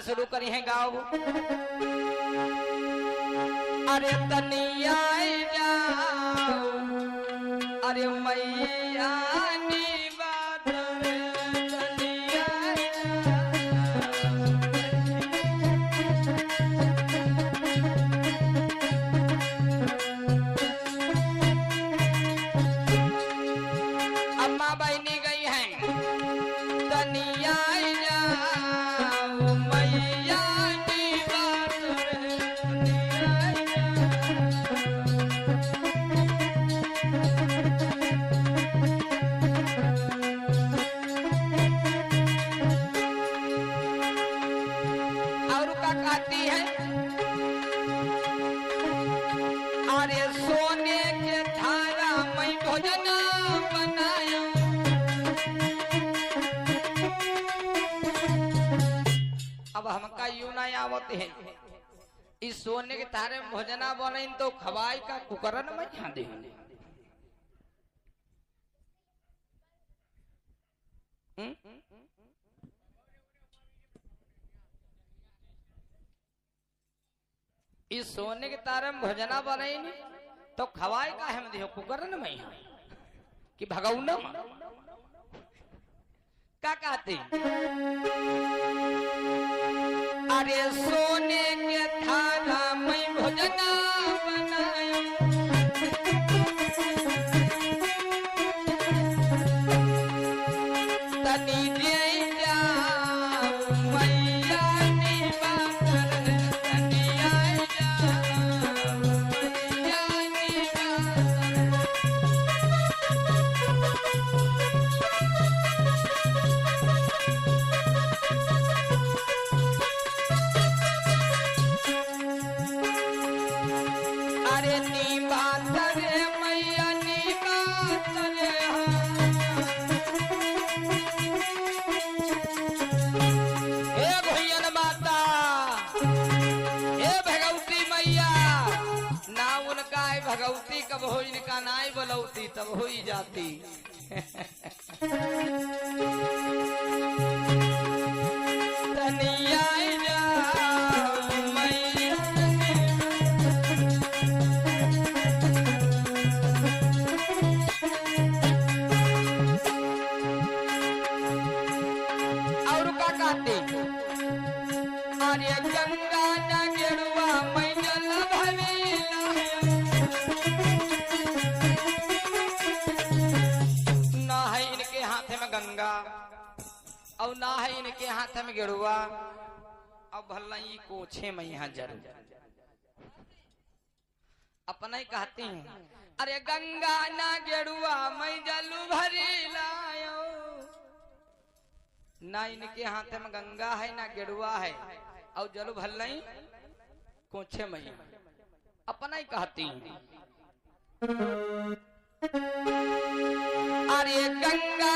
शुरू करी है गाँव। अरे तनिया जाओ अरे मैया नी बात रे तनिया अम्मा बहनी गई हैं तनिया जाओ मैया नी बात रे और क्या कहती है अरे सोने के थारा मैं भोजन बनाया। अब हमका यूं नहीं आवत है इस सोने के थारे में भोजना बने तो खवाई का कुकरन में यहाँ दे इस सोने के तारे में भोजना बने तो खवाई का हम दियो कुकरन में कि भगौना क्या कहते अरे सोने के थाला में भोजना बनाया। तनी दे जाओ मैया नी बात रे तनिया जाओ मैया नी बात अरे नी बात रे मैया नी बात रे हे भैयन माता हे भगवती मैया ना उनका है भगवती कब हो इनका नाई बोलौती तब हो ही जाती। तनिया जाओ मैया और का कहते अरे गंगा न गेरुआ मैं जल भरेला ना है इनके हाथ में गंगा और ना है इनके हाथ में गेरुआ। अब भला ये कोछे में यहाँ जरूर अपना ही कहती हैं अरे गंगा ना गेरुआ मैं जल भरेला ना इनके हाथ में गंगा है ना गेरुआ है और जल भल नहीं कोछे में अपना ही कहती अरे गंगा